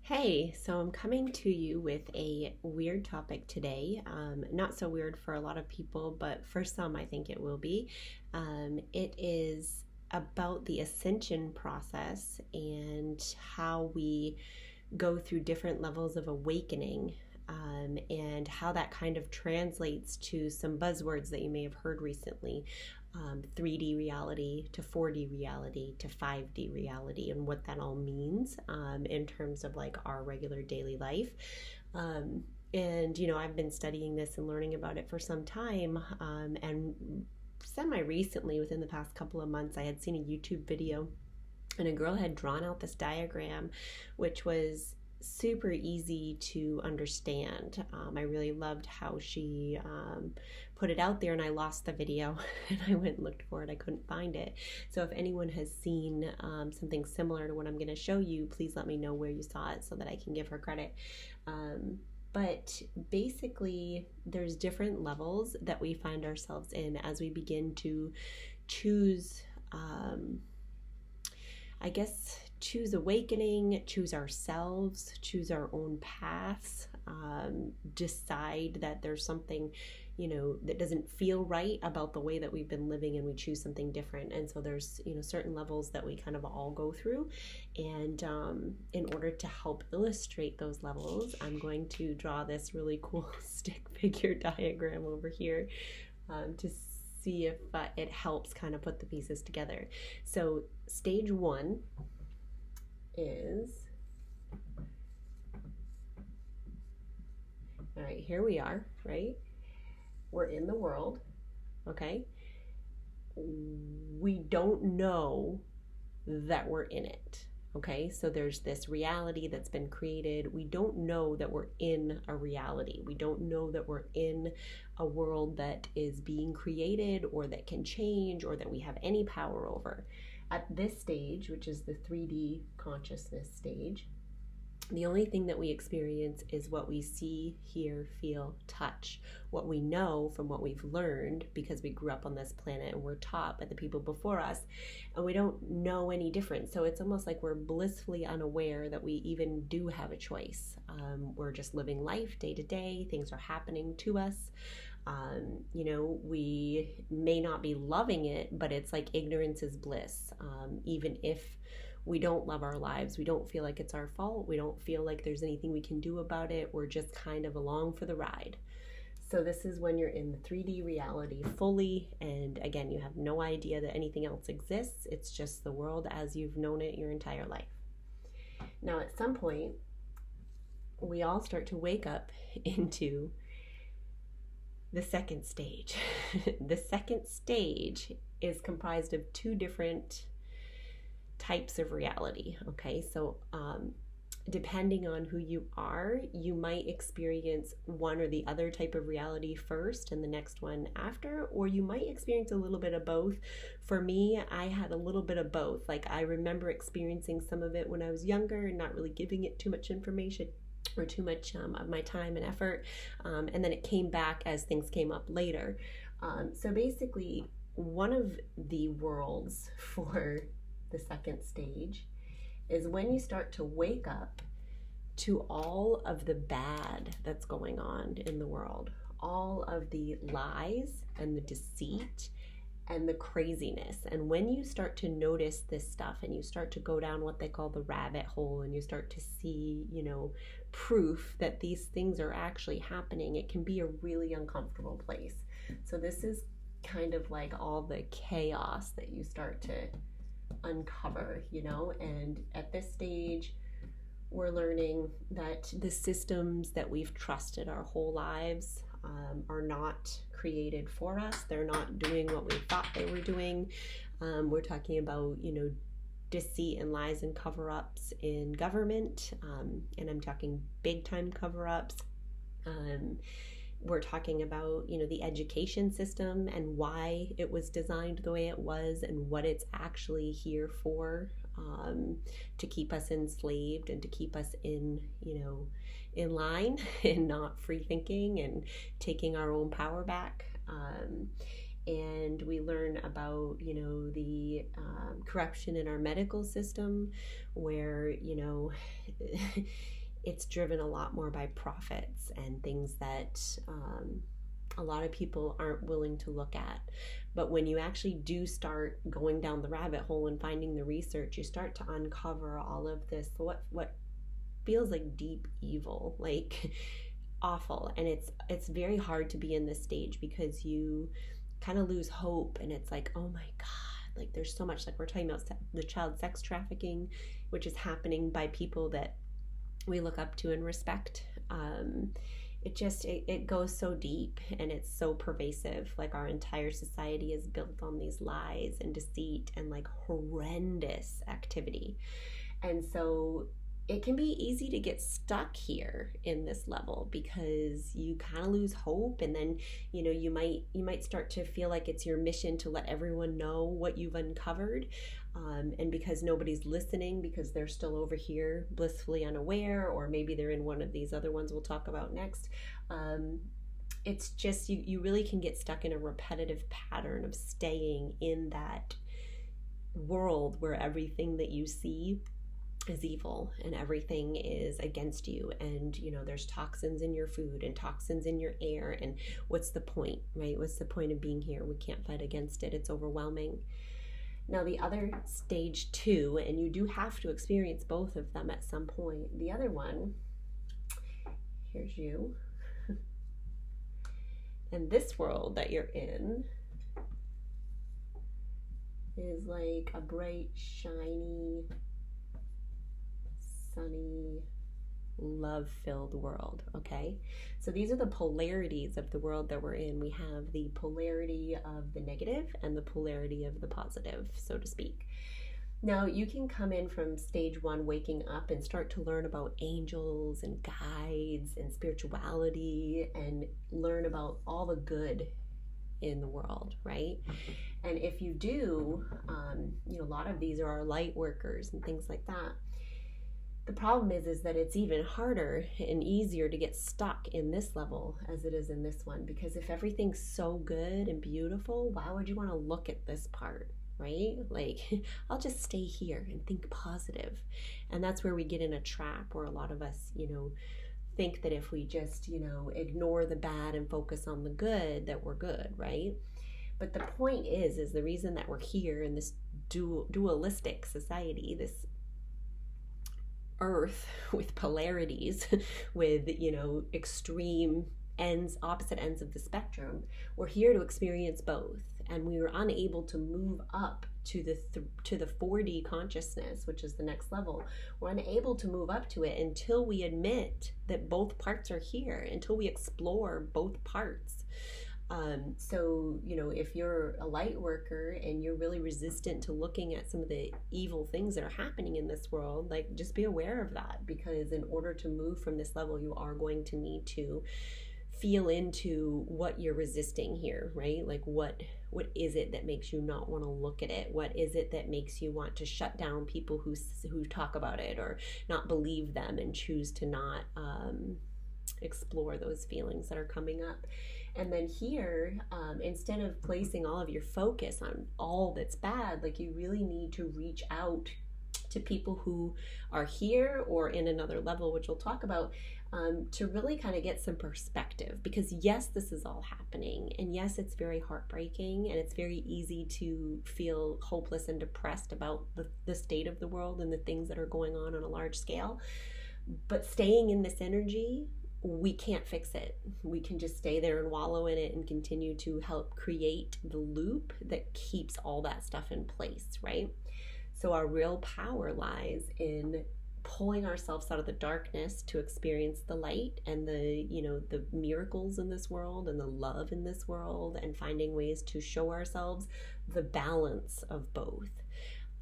Hey, so I'm coming to you with a weird topic today. Not so weird for a lot of people, but for some, I think it will be. It is about the ascension process and how we go through different levels of awakening, and how that kind of translates to some buzzwords that you may have heard recently. 3D reality to 4D reality to 5D reality, and what that all means in terms of like our regular daily life. And I've been studying this and learning about it for some time, and semi recently, within the past couple of months, I had seen a YouTube video and a girl had drawn out this diagram, which was super easy to understand. I really loved how she put it out there, and I lost the video and I went and looked for it. I couldn't find it. So if anyone has seen something similar to what I'm going to show you, please let me know where you saw it so that I can give her credit. But basically, there's different levels that we find ourselves in as we begin to choose, choose awakening, choose ourselves, choose our own paths, decide that there's something, that doesn't feel right about the way that we've been living, and we choose something different. And so there's, certain levels that we kind of all go through. And in order to help illustrate those levels, I'm going to draw this really cool stick figure diagram over here to see if it helps kind of put the pieces together. So stage one is, all right, here we are, right? We're in the world, okay? We don't know that we're in it, okay? So there's this reality that's been created. We don't know that we're in a reality. We don't know that we're in a world that is being created or that can change or that we have any power over. At this stage, which is the 3D consciousness stage, the only thing that we experience is what we see, hear, feel, touch, what we know from what we've learned because we grew up on this planet and we're taught by the people before us, and we don't know any different. So it's almost like we're blissfully unaware that we even do have a choice. We're just living life day to day. Things are happening to us. We may not be loving it, but it's like ignorance is bliss. Even if we don't love our lives, we don't feel like it's our fault, we don't feel like there's anything we can do about it, we're just kind of along for the ride. So this is when you're in the 3D reality fully, and again, you have no idea that anything else exists. It's just the world as you've known it your entire life. Now at some point, we all start to wake up into the second stage. The second stage is comprised of two different types of reality. Okay, so depending on who you are, you might experience one or the other type of reality first and the next one after, or you might experience a little bit of both. For me, I had a little bit of both. Like, I remember experiencing some of it when I was younger and not really giving it too much information or too much of my time and effort, and then it came back as things came up later. So basically, one of the worlds for the second stage is when you start to wake up to all of the bad that's going on in the world, all of the lies and the deceit and the craziness. And when you start to notice this stuff and you start to go down what they call the rabbit hole, and you start to see, proof that these things are actually happening, it can be a really uncomfortable place. So this is kind of like all the chaos that you start to uncover, and at this stage, we're learning that the systems that we've trusted our whole lives are not created for us. They're not doing what we thought they were doing. We're talking about, deceit and lies and cover-ups in government, and I'm talking big-time cover-ups. We're talking about, the education system and why it was designed the way it was and what it's actually here for, to keep us enslaved and to keep us in line and not free thinking and taking our own power back. And we learn about, the corruption in our medical system, where, it's driven a lot more by profits and things that a lot of people aren't willing to look at. But when you actually do start going down the rabbit hole and finding the research, you start to uncover all of this, what feels like deep evil, like awful. And it's very hard to be in this stage because you kind of lose hope, and it's like, oh my God, like there's so much, like we're talking about the child sex trafficking, which is happening by people that we look up to and respect. It goes so deep, and it's so pervasive. Like our entire society is built on these lies and deceit and like horrendous activity. And so it can be easy to get stuck here in this level because you kind of lose hope, and then you might start to feel like it's your mission to let everyone know what you've uncovered, and because nobody's listening because they're still over here blissfully unaware, or maybe they're in one of these other ones we'll talk about next. It's just you really can get stuck in a repetitive pattern of staying in that world where everything that you see is evil and everything is against you, and there's toxins in your food and toxins in your air, and what's the point, right? What's the point of being here? We can't fight against it. It's overwhelming. Now the other stage 2, and you do have to experience both of them at some point. The other one, here's you, and this world that you're in is like a bright, shiny, sunny, love-filled world, okay? So these are the polarities of the world that we're in. We have the polarity of the negative and the polarity of the positive, so to speak. Now, you can come in from stage 1, waking up, and start to learn about angels and guides and spirituality, and learn about all the good in the world, right? And if you do, a lot of these are our light workers and things like that. The problem is that it's even harder and easier to get stuck in this level as it is in this one, because if everything's so good and beautiful, why would you want to look at this part, right? Like, I'll just stay here and think positive. And that's where we get in a trap where a lot of us, think that if we just, ignore the bad and focus on the good, that we're good, right? But the point is the reason that we're here in this dualistic society, this earth with polarities, with extreme ends, opposite ends of the spectrum, we're here to experience both, and we were unable to move up to the 4D consciousness, which is the next level. We're unable to move up to it until we admit that both parts are here, until we explore both parts. So, if you're a light worker and you're really resistant to looking at some of the evil things that are happening in this world, like, just be aware of that, because in order to move from this level, you are going to need to feel into what you're resisting here, right? Like, what is it that makes you not want to look at it? What is it that makes you want to shut down people who talk about it, or not believe them and choose to not explore those feelings that are coming up? And then here, instead of placing all of your focus on all that's bad, like, you really need to reach out to people who are here or in another level, which we'll talk about, to really kind of get some perspective. Because yes, this is all happening, and yes, it's very heartbreaking, and it's very easy to feel hopeless and depressed about the state of the world and the things that are going on a large scale. But staying in this energy, we can't fix it. We can just stay there and wallow in it and continue to help create the loop that keeps all that stuff in place, right? So our real power lies in pulling ourselves out of the darkness to experience the light and the miracles in this world and the love in this world, and finding ways to show ourselves the balance of both,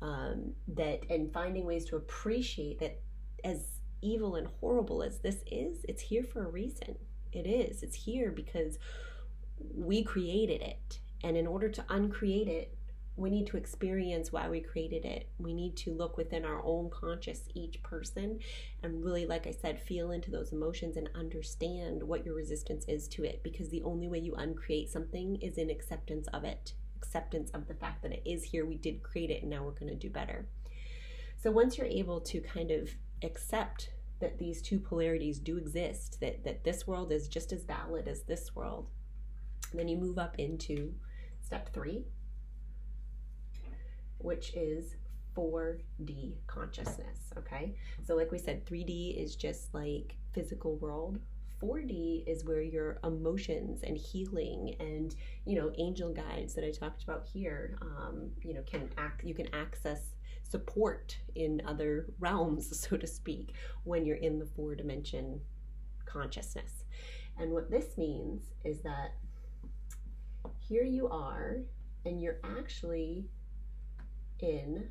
and finding ways to appreciate that as evil and horrible as this is, it's here for a reason. It's here because we created it, and in order to uncreate it, we need to experience why we created it. We need to look within our own conscious, each person, and really, like I said, feel into those emotions and understand what your resistance is to it, because the only way you uncreate something is in acceptance of it, acceptance of the fact that it is here, we did create it, and now we're going to do better. So once you're able to kind of accept that these two polarities do exist, that this world is just as valid as this world. And then you move up into step 3, which is 4D consciousness, okay? So like we said, 3D is just like physical world. 4D is where your emotions and healing and, angel guides that I talked about here, you can access support in other realms, so to speak, when you're in the 4-dimension consciousness. And what this means is that here you are, and you're actually in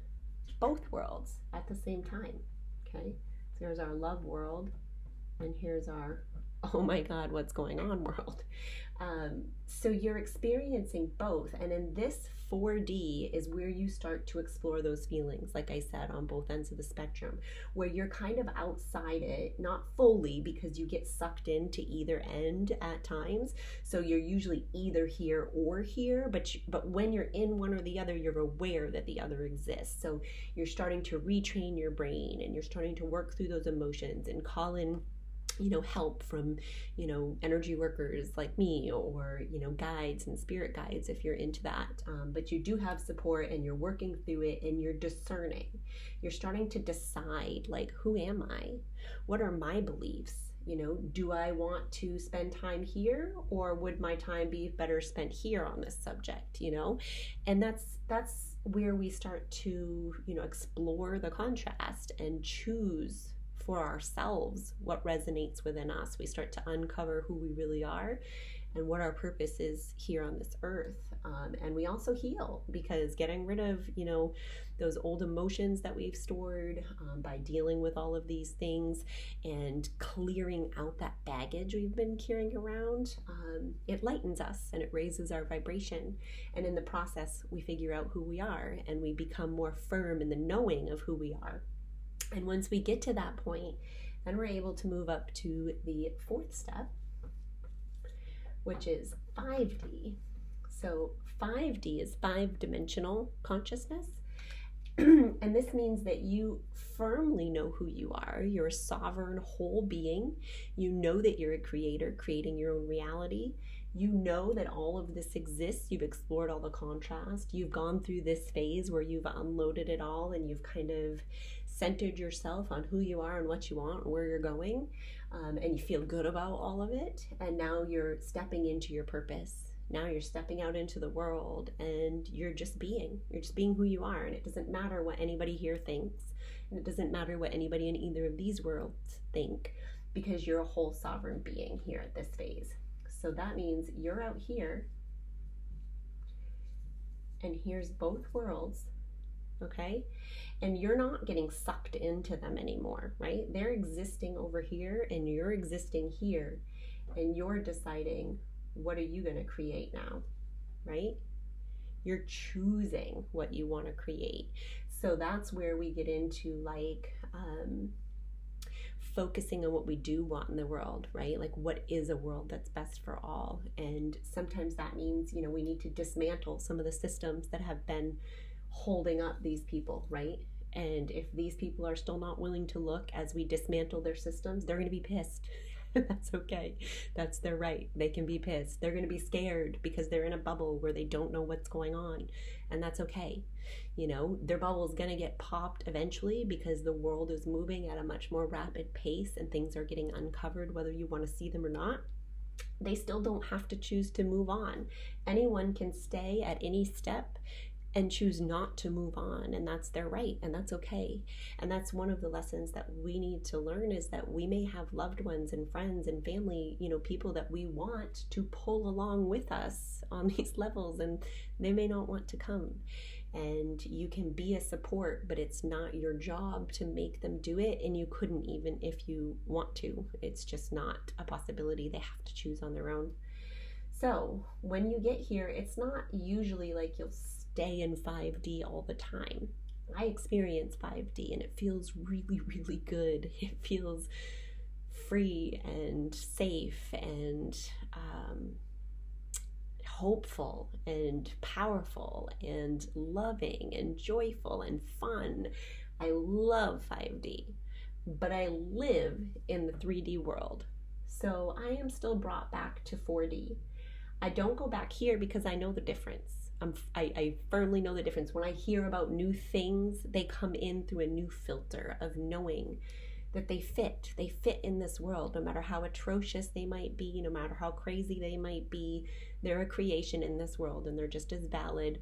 both worlds at the same time, okay? So here's our love world, and here's our, oh my God, what's going on world. So you're experiencing both, and in this 4D is where you start to explore those feelings, like I said, on both ends of the spectrum, where you're kind of outside it, not fully, because you get sucked into either end at times. So you're usually either here or here, but when you're in one or the other, you're aware that the other exists. So you're starting to retrain your brain, and you're starting to work through those emotions and call in help from, energy workers like me, or, guides and spirit guides if you're into that. But you do have support, and you're working through it, and you're discerning. You're starting to decide, like, who am I? What are my beliefs? Do I want to spend time here, or would my time be better spent here on this subject, And that's where we start to, explore the contrast and choose for ourselves what resonates within us. We start to uncover who we really are and what our purpose is here on this earth. And we also heal, because getting rid of, those old emotions that we've stored by dealing with all of these things and clearing out that baggage we've been carrying around, it lightens us and it raises our vibration. And in the process, we figure out who we are, and we become more firm in the knowing of who we are. And once we get to that point, then we're able to move up to the 4th step, which is 5D. So 5D is 5-dimensional consciousness. And this means that you firmly know who you are. You're a sovereign whole being. You know that you're a creator, creating your own reality. You know that all of this exists. You've explored all the contrast. You've gone through this phase where you've unloaded it all, and you've kind of centered yourself on who you are and what you want and where you're going, and you feel good about all of it. And now you're stepping into your purpose. Now you're stepping out into the world, and you're just being who you are. And it doesn't matter what anybody here thinks, and it doesn't matter what anybody in either of these worlds think, because you're a whole sovereign being here at this phase. So that means you're out here, and here's both worlds, okay? And you're not getting sucked into them anymore, right? They're existing over here, and you're existing here, and you're deciding, what are you going to create now, right? You're choosing what you want to create. So that's where we get into, like, focusing on what we do want in the world, right? Like, what is a world that's best for all? And sometimes that means, we need to dismantle some of the systems that have been holding up these people, right? And if these people are still not willing to look as we dismantle their systems, they're going to be pissed. That's okay. That's their right. They can be pissed. They're going to be scared because they're in a bubble where they don't know what's going on. And that's okay. Their bubble is going to get popped eventually, because the world is moving at a much more rapid pace and things are getting uncovered, whether you want to see them or not. They still don't have to choose to move on. Anyone can stay at any step and choose not to move on, and that's their right, and that's okay. And that's one of the lessons that we need to learn, is that we may have loved ones and friends and family, people that we want to pull along with us on these levels, and they may not want to come. And you can be a support, but it's not your job to make them do it, and you couldn't even if you want to. It's just not a possibility. They have to choose on their own. So when you get here, it's not usually like you'll stay in 5D all the time. I experience 5D, and it feels really, really good. It feels free and safe and hopeful and powerful and loving and joyful and fun. I love 5D. but I live in the 3D world. So I am still brought back to 4D. I don't go back here because I know the difference. I firmly know the difference. When I hear about new things, they come in through a new filter of knowing that they fit. They fit in this world, no matter how atrocious they might be, no matter how crazy they might be. They're a creation in this world, and they're just as valid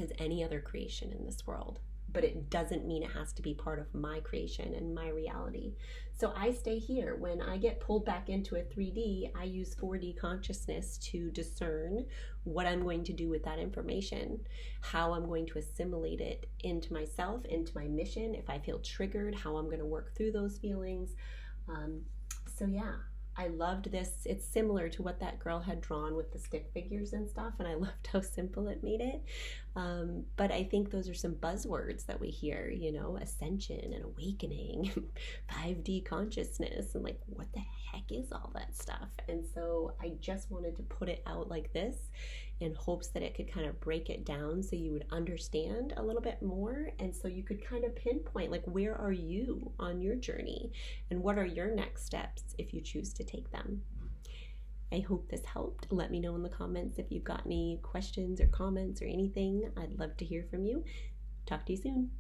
as any other creation in this world. But it doesn't mean it has to be part of my creation and my reality. So I stay here. When I get pulled back into a 3D, I use 4D consciousness to discern what I'm going to do with that information, how I'm going to assimilate it into myself, into my mission. If I feel triggered, how I'm going to work through those feelings. So yeah, I loved this. It's similar to what that girl had drawn with the stick figures and stuff, and I loved how simple it made it. But I think those are some buzzwords that we hear, you know, ascension and awakening, 5D consciousness, and like, what the heck is all that stuff? And so I just wanted to put it out like this in hopes that it could kind of break it down so you would understand a little bit more, and so you could kind of pinpoint, like, where are you on your journey and what are your next steps if you choose to take them. I hope this helped. Let me know in the comments if you've got any questions or comments or anything. I'd love to hear from you. Talk to you soon.